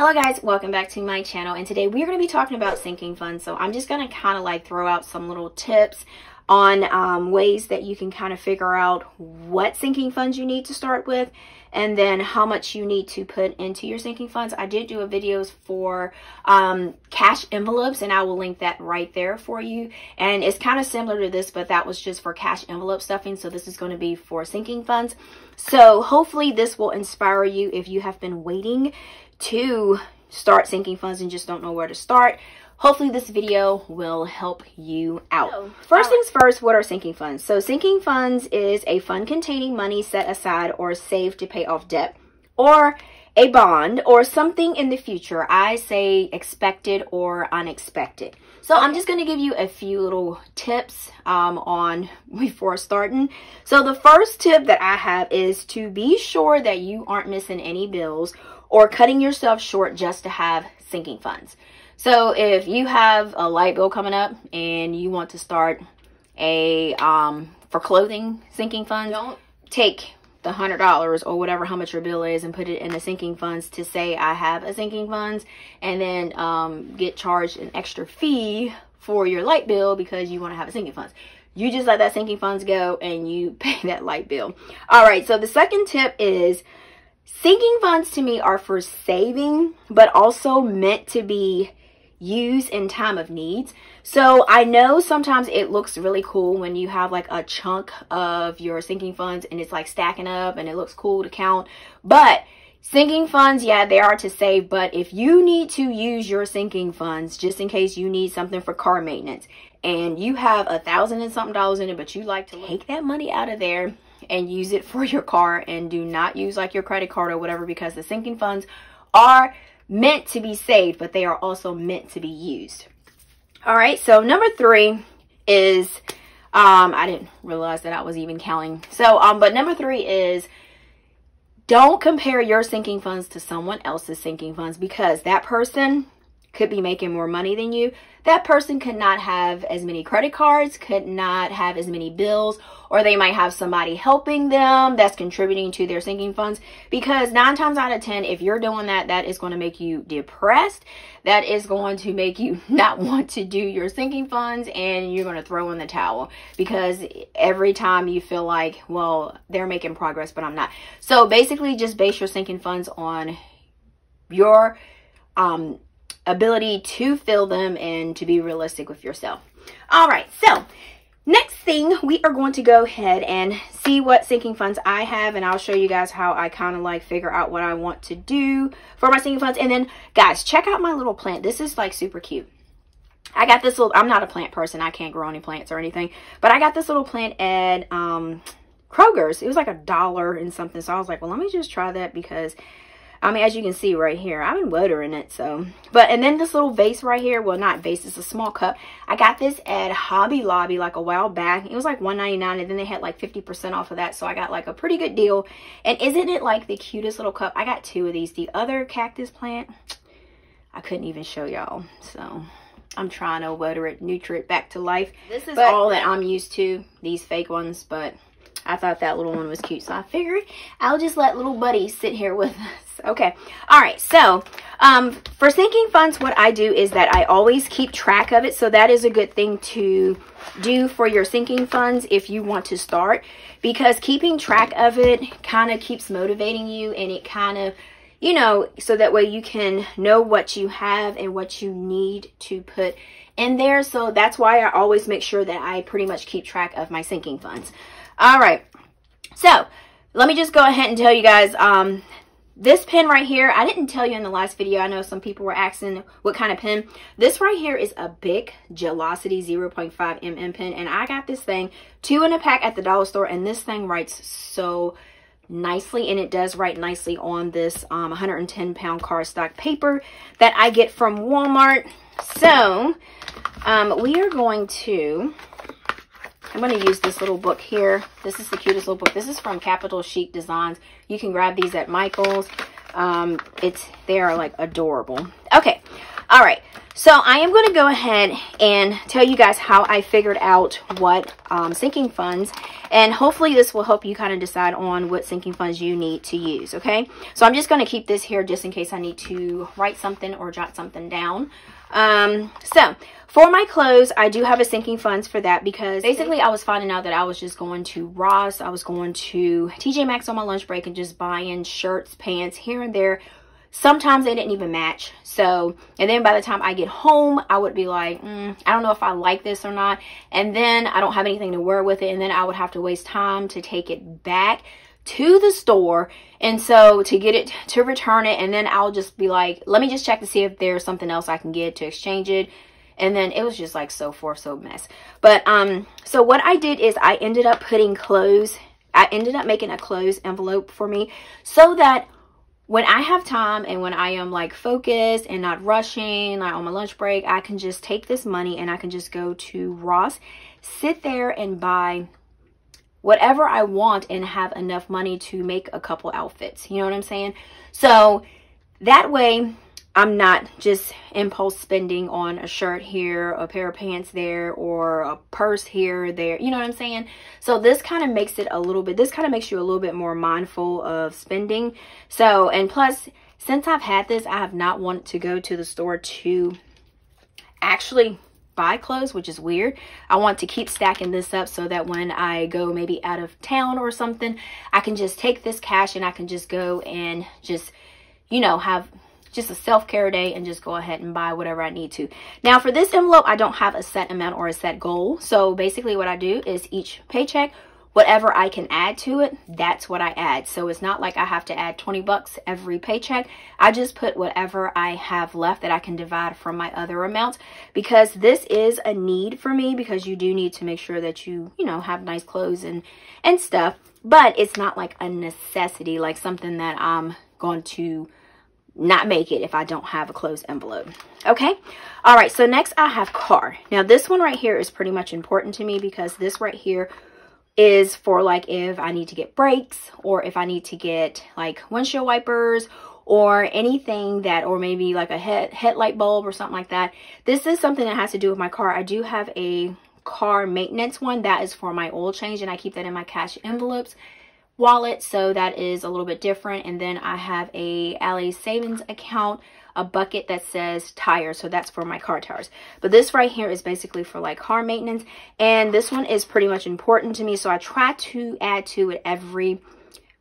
Hello guys, welcome back to my channel, and today we're going to be talking about sinking funds. So I'm just going to kind of like throw out some little tips on ways that you can kind of figure out what sinking funds you need to start with, and then how much you need to put into your sinking funds. I did do a videos for cash envelopes, and I will link that right there for you. And it's kind of similar to this, but that was just for cash envelope stuffing. So this is going to be for sinking funds. So hopefully this will inspire you if you have been waiting to start sinking funds and just don't know where to start. Hopefully this video will help you out. So, first things first, what are sinking funds? So sinking funds is a fund containing money set aside or saved to pay off debt or a bond or something in the future. I say expected or unexpected. So I'm just going to give you a few little tips on before starting. So the first tip that I have is to be sure that you aren't missing any bills or cutting yourself short just to have sinking funds. So if you have a light bill coming up and you want to start a for clothing sinking fund, don't take the $100 or whatever how much your bill is and put it in the sinking funds to say I have a sinking funds, and then get charged an extra fee for your light bill because you want to have a sinking funds. You just let that sinking funds go and you pay that light bill. All right, so the second tip is sinking funds to me are for saving, but also meant to be used in time of needs. So I know sometimes it looks really cool when you have like a chunk of your sinking funds and it's like stacking up and it looks cool to count. But sinking funds, yeah, they are to save. But if you need to use your sinking funds just in case you need something for car maintenance and you have $1,000 and something in it, but you like to take that money out of there and use it for your car, and do not use like your credit card or whatever, because the sinking funds are meant to be saved, but they are also meant to be used. All right, so number 3 is I didn't realize that I was even counting. So but number 3 is don't compare your sinking funds to someone else's sinking funds, because that person could be making more money than you. That person could not have as many credit cards, could not have as many bills, or they might have somebody helping them that's contributing to their sinking funds. Because 9 times out of 10, if you're doing that, that is going to make you depressed. That is going to make you not want to do your sinking funds, and you're going to throw in the towel because every time you feel like, well, they're making progress, but I'm not. So basically just base your sinking funds on your ability to fill them and to be realistic with yourself. All right, so next thing, we are going to go ahead and see what sinking funds I have, and I'll show you guys how I kind of like figure out what I want to do for my sinking funds. And then guys, check out my little plant. This is like super cute. I got this little, I'm not a plant person, I can't grow any plants or anything, but I got this little plant at Kroger's. It was like $1 and something, so I was like, well, let me just try that, because I mean, as you can see right here, I've been watering it. So, but, and then this little vase right here, well, not vase, it's a small cup. I got this at Hobby Lobby like a while back. It was like $1.99, and then they had like 50% off of that. So I got like a pretty good deal. And isn't it like the cutest little cup? I got 2 of these. The other cactus plant, I couldn't even show y'all. So I'm trying to water it, nurture it back to life. This is all that I'm used to, these fake ones, but I thought that little one was cute, so I figured I'll just let little buddy sit here with us. Okay. All right. So for sinking funds, what I do is that I always keep track of it. So that is a good thing to do for your sinking funds if you want to start, because keeping track of it kind of keeps motivating you, and it kind of, you know, so that way you can know what you have and what you need to put in there. So that's why I always make sure that I pretty much keep track of my sinking funds. All right, so let me just go ahead and tell you guys, this pen right here, I didn't tell you in the last video. I know some people were asking what kind of pen. This right here is a big Gelocity 0.5 mm pen, and I got this thing 2 in a pack at the dollar store, and this thing writes so nicely, and it does write nicely on this 110-pound cardstock paper that I get from Walmart. So we are going to, I'm going to use this little book here. This is the cutest little book. This is from Capital Chic Designs. You can grab these at Michael's. They are like adorable. Okay. All right. So I am going to go ahead and tell you guys how I figured out what sinking funds, and hopefully this will help you kind of decide on what sinking funds you need to use, okay? So I'm just going to keep this here just in case I need to write something or jot something down. So for my clothes, I do have a sinking funds for that because basically I was finding out that I was just going to Ross, I was going to TJ Maxx on my lunch break and just buying shirts, pants here and there. Sometimes they didn't even match. So, and then by the time I get home, I would be like, I don't know if I like this or not. And then I don't have anything to wear with it. And then I would have to waste time to take it back to the store. And so to get it, to return it. And then I'll just be like, let me just check to see if there's something else I can get to exchange it. And then it was just like so mess. But, so what I did is I ended up putting clothes. I ended up making a clothes envelope for me so that when I have time and when I am like focused and not rushing, like on my lunch break, I can just take this money and I can just go to Ross, sit there and buy whatever I want and have enough money to make a couple outfits. You know what I'm saying? So that way I'm not just impulse spending on a shirt here, a pair of pants there, or a purse here, there. You know what I'm saying? So this kind of makes it a little bit, this kind of makes you a little bit more mindful of spending. So, and plus, since I've had this, I have not wanted to go to the store to actually buy clothes, which is weird. I want to keep stacking this up so that when I go maybe out of town or something, I can just take this cash and I can just go and just, you know, have just a self-care day and just go ahead and buy whatever I need to. Now for this envelope, I don't have a set amount or a set goal. So basically what I do is each paycheck, whatever I can add to it, that's what I add. So it's not like I have to add 20 bucks every paycheck. I just put whatever I have left that I can divide from my other amounts, because this is a need for me, because you do need to make sure that you know, have nice clothes and stuff, but it's not like a necessity, like something that I'm going to not make it if I don't have a closed envelope. Okay. All right. So next I have car. Now this one right here is pretty much important to me, because this right here is for like if I need to get brakes, or if I need to get like windshield wipers or anything that, or maybe like a headlight bulb or something like that. This is something that has to do with my car. I do have a car maintenance one that is for my oil change, and I keep that in my cash envelopes wallet, so that is a little bit different. And then I have a LA savings account, a bucket that says tires, so that's for my car tires. But this right here is basically for like car maintenance, and this one is pretty much important to me, so I try to add to it every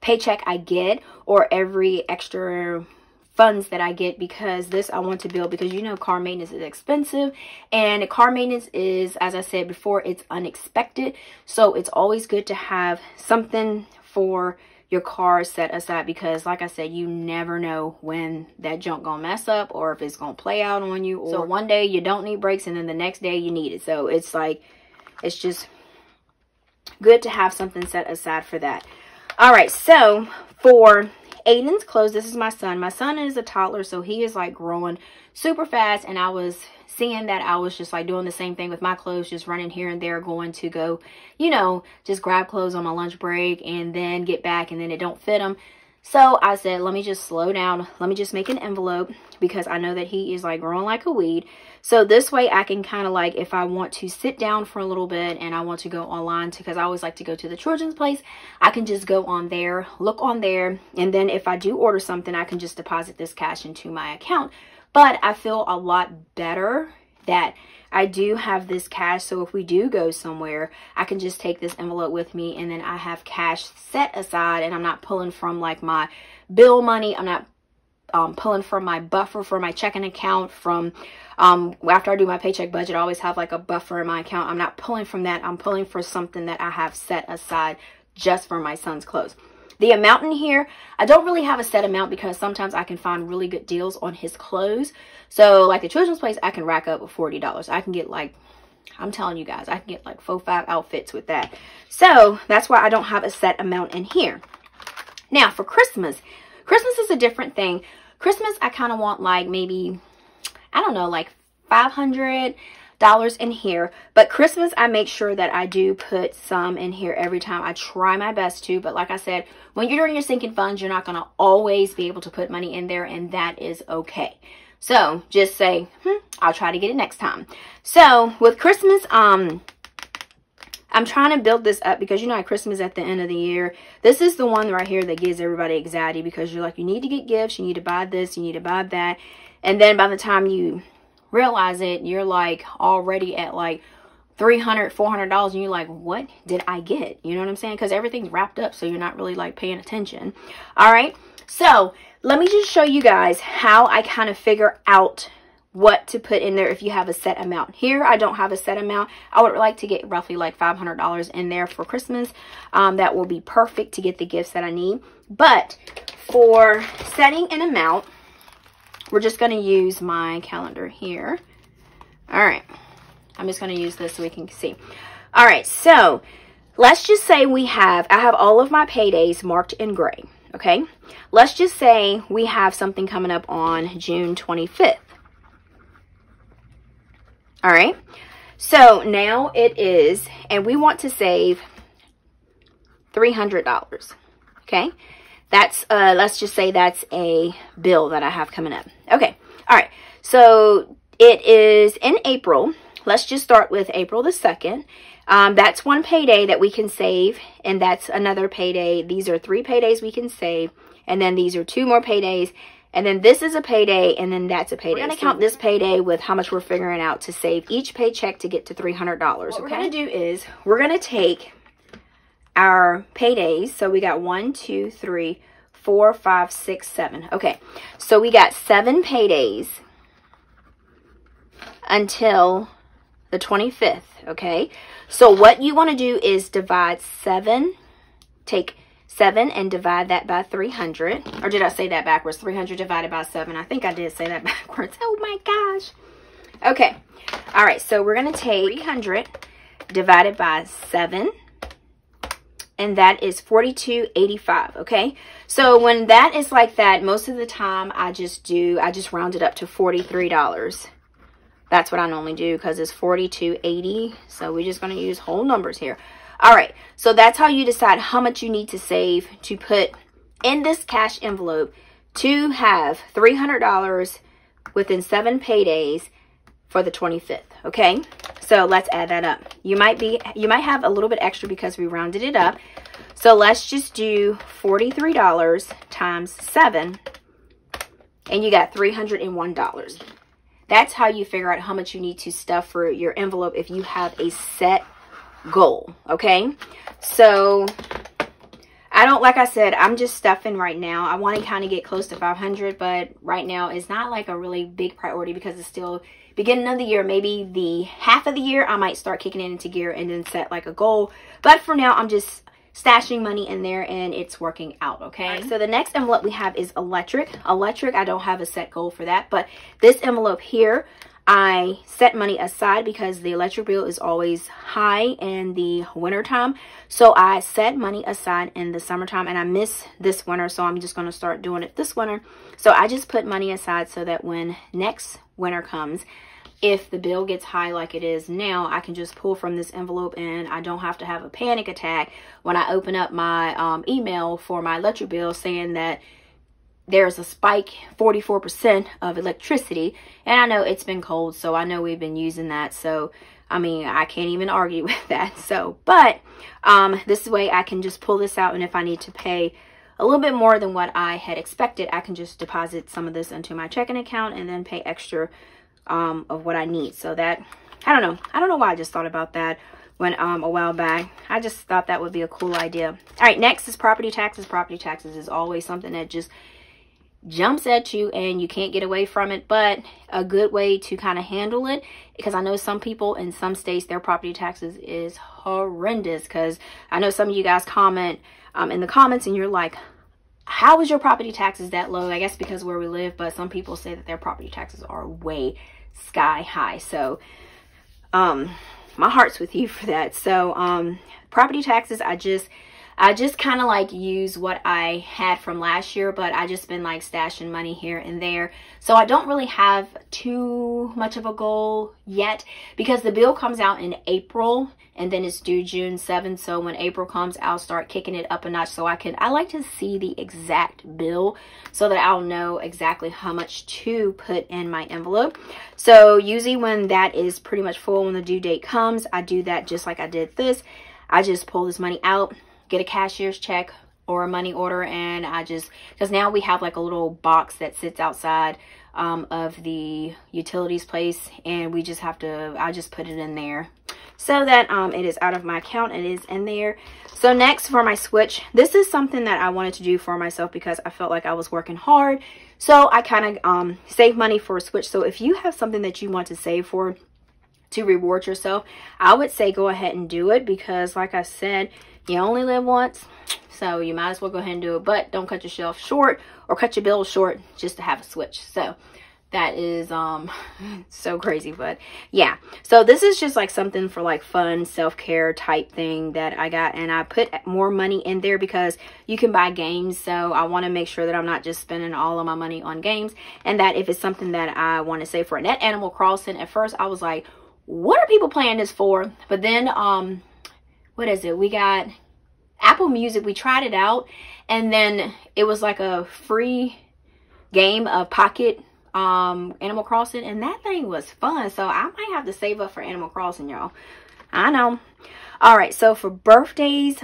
paycheck I get or every extra funds that I get, because this I want to build, because you know car maintenance is expensive, and car maintenance is, as I said before, it's unexpected. So it's always good to have something for your car set aside, because like I said, you never know when that junk gonna mess up or if it's gonna play out on you. Or so one day you don't need brakes and then the next day you need it. So it's like, it's just good to have something set aside for that. All right, so for Aiden's clothes, this is my son. My son is a toddler, so he is like growing super fast, and I was seeing that I was just like doing the same thing with my clothes, just running here and there, going to go, you know, just grab clothes on my lunch break and then get back, and then it don't fit them. So I said, let me just slow down. Let me just make an envelope, because I know that he is like growing like a weed. So this way I can kind of like, if I want to sit down for a little bit and I want to go online, because I always like to go to the children's place, I can just go on there, look on there, and then if I do order something, I can just deposit this cash into my account. But I feel a lot better that I do have this cash, so if we do go somewhere, I can just take this envelope with me, and then I have cash set aside, and I'm not pulling from like my bill money. I'm not pulling from my buffer for my checking account. From after I do my paycheck budget, I always have like a buffer in my account. I'm not pulling from that. I'm pulling for something that I have set aside just for my son's clothes. The amount in here, I don't really have a set amount, because sometimes I can find really good deals on his clothes. So like the children's place, I can rack up with $40. I can get like, I'm telling you guys, I can get like 4-5 outfits with that. So that's why I don't have a set amount in here. Now for Christmas, Christmas is a different thing. Christmas, I kind of want like maybe, I don't know, like $500 in here. But Christmas, I make sure that I do put some in here every time. I try my best to, but like I said, when you're doing your sinking funds, you're not going to always be able to put money in there, and that is okay. So just say, I'll try to get it next time. So with Christmas, I'm trying to build this up because, you know, at Christmas at the end of the year, this is the one right here that gives everybody anxiety because you're like, you need to get gifts, you need to buy this, you need to buy that. And then by the time you realize it, you're like already at like $300, $400, and you're like, what did I get? You know what I'm saying? Because everything's wrapped up, so you're not really like paying attention. All right. So let me just show you guys how I kind of figure out what to put in there if you have a set amount. Here, I don't have a set amount. I would like to get roughly like $500 in there for Christmas. That will be perfect to get the gifts that I need. But for setting an amount, we're just going to use my calendar here. All right. I'm just going to use this so we can see. All right. So let's just say I have all of my paydays marked in gray. Okay. Let's just say we have something coming up on June 25th. All right. So now it is, and we want to save $300. Okay. That's, let's just say that's a bill that I have coming up. Okay. All right. So it is in April. Let's just start with April the 2nd. That's one payday that we can save, and that's another payday. These are 3 paydays we can save, and then these are 2 more paydays, and then this is a payday, and then that's a payday. We're going to count this payday with how much we're figuring out to save each paycheck to get to $300. What we're going to do is we're going to take our paydays. So we got 1, 2, 3, 4, 5, 6, 7. Okay, so we got 7 paydays until the 25th. Okay, so what you want to do is divide 7, take 7 and divide that by 300. Or did I say that backwards? 300 divided by 7. I think I did say that backwards. Oh my gosh. Okay, all right, so we're going to take 300 divided by 7, and that is $42.85. Okay, so when that is like that, most of the time I just round it up to $43. That's what I normally do because it's $42.80. So we're just going to use whole numbers here. All right. So that's how you decide how much you need to save to put in this cash envelope to have $300 within 7 paydays for the 25th. Okay. So let's add that up. You might have a little bit extra because we rounded it up. So let's just do $43 times 7, and you got $301. That's how you figure out how much you need to stuff for your envelope if you have a set goal. Okay. So like I said, I'm just stuffing right now. I want to kind of get close to 500, but right now it's not like a really big priority because it's still beginning of the year. Maybe the half of the year I might start kicking it into gear and then set like a goal. But for now, I'm just stashing money in there and it's working out. Okay. Right, so the next envelope we have is electric. I don't have a set goal for that, but this envelope here, I set money aside because the electric bill is always high in the winter time. So I set money aside in the summertime, and I miss this winter, so I'm just going to start doing it this winter. So I just put money aside so that when next winter comes, if the bill gets high like it is now, I can just pull from this envelope and I don't have to have a panic attack when I open up my email for my electric bill saying that there's a spike 44% of electricity. And I know it's been cold, so I know we've been using that. So, I mean, I can't even argue with that. So, but this way I can just pull this out, and if I need to pay a little bit more than what I had expected, I can just deposit some of this into my checking account and then pay extra of what I need. So that, I don't know why I just thought about that when a while back. I just thought that would be a cool idea. All right, next is property taxes. Property taxes is always something that just jumps at you and you can't get away from it, but a good way to kind of handle it, because I know some people in some states, their property taxes is horrendous. Because I know some of you guys comment in the comments and you're like, how is your property taxes that low? I guess because where we live, but some people say that their property taxes are way sky high. So my heart's with you for that. So property taxes, I just kind of like use what I had from last year, but I just been like stashing money here and there. So I don't really have too much of a goal yet because the bill comes out in April and then it's due June 7th. So when April comes, I'll start kicking it up a notch so I like to see the exact bill so that I'll know exactly how much to put in my envelope. So usually when that is pretty much full, when the due date comes, I do that just like I did this. I just pull this money out, get a cashier's check or a money order, and because now we have like a little box that sits outside of the utilities place, and I just put it in there so that it is out of my account. It is in there. So next, for my switch, this is something that I wanted to do for myself because I felt like I was working hard, so I kind of save money for a switch. So if you have something that you want to save for to reward yourself, I would say go ahead and do it, because like I said, you only live once, so you might as well go ahead and do it. But don't cut yourself short or cut your bills short just to have a switch. So that is so crazy, but yeah. So this is just like something for like fun self-care type thing that I got, and I put more money in there because you can buy games. So I want to make sure that I'm not just spending all of my money on games, and that if it's something that I want to save for. And that Animal Crossing, at first I was like, what are people playing this for? But then what is it, we got Apple Music, we tried it out, and then it was like a free game of Pocket Animal Crossing, and that thing was fun. So I might have to save up for Animal Crossing, y'all. I know. All right, so for birthdays,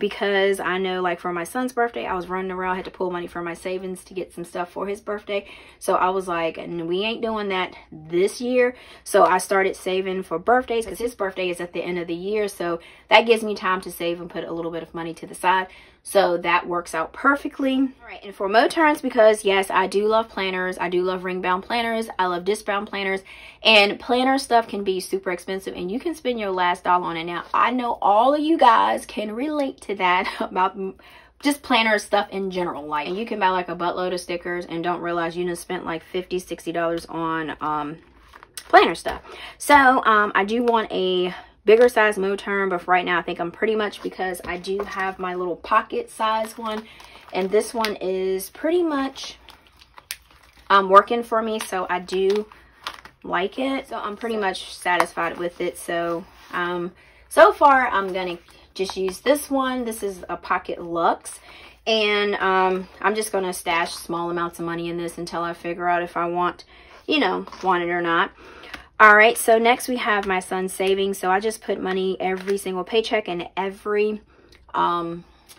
because I know, like for my son's birthday, I was running around, I had to pull money from my savings to get some stuff for his birthday. So I was like, and we ain't doing that this year. So I started saving for birthdays, because his birthday is at the end of the year. So that gives me time to save and put a little bit of money to the side. So that works out perfectly. All right, and for mo turns, because yes, I do love planners. I do love ring bound planners. I love disc bound planners, and planner stuff can be super expensive, and you can spend your last dollar on it. Now, I know all of you guys can relate to that about just planner stuff in general. Like, you can buy like a buttload of stickers and don't realize you just spent like $50, $60 on planner stuff. So I do want a bigger size mo turn, but for right now I think I'm pretty much, because I do have my little pocket size one, and this one is pretty much working for me, so I do like it. So I'm pretty much satisfied with it. So so far I'm gonna just use this one. This is a Pocket Luxe, and I'm just gonna stash small amounts of money in this until I figure out if I want it or not. All right, so next we have my son's savings. So I just put money every single paycheck, and every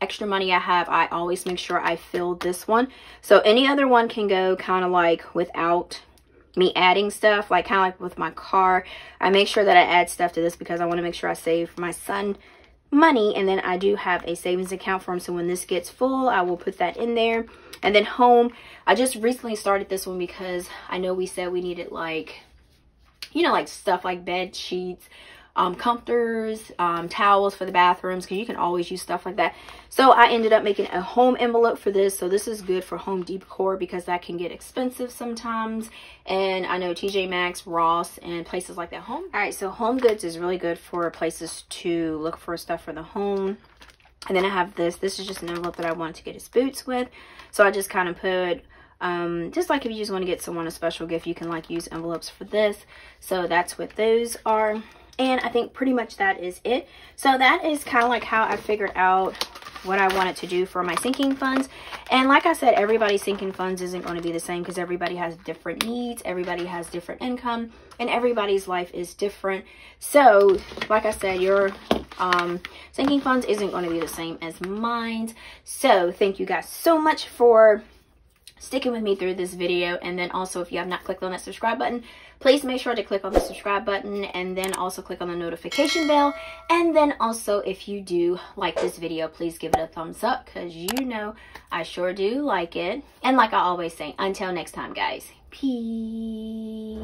extra money I have, I always make sure I fill this one. So any other one can go kind of like without me adding stuff, like kind of like with my car. I make sure that I add stuff to this because I want to make sure I save my son money, and then I do have a savings account for him. So when this gets full, I will put that in there. And then home, I just recently started this one because I know we said we needed like, like stuff like bed sheets, comforters, towels for the bathrooms, because you can always use stuff like that. So I ended up making a home envelope for this. So this is good for home decor because that can get expensive sometimes. And I know TJ Maxx, Ross, and places like that. All right, so Home Goods is really good for places to look for stuff for the home. And then I have this. This is just an envelope that I wanted to get his boots with. So I just kind of put, just like if you just want to get someone a special gift, you can like use envelopes for this. So that's what those are. And I think pretty much that is it. So that is kind of like how I figured out what I wanted to do for my sinking funds. And like I said, everybody's sinking funds isn't going to be the same because everybody has different needs, everybody has different income, and everybody's life is different. So like I said, your sinking funds isn't going to be the same as mine. So thank you guys so much for sticking with me through this video. And then also, if you have not clicked on that subscribe button, please make sure to click on the subscribe button, and then also click on the notification bell. And then also, if you do like this video, please give it a thumbs up because I sure do like it. And like I always say, until next time guys, peace.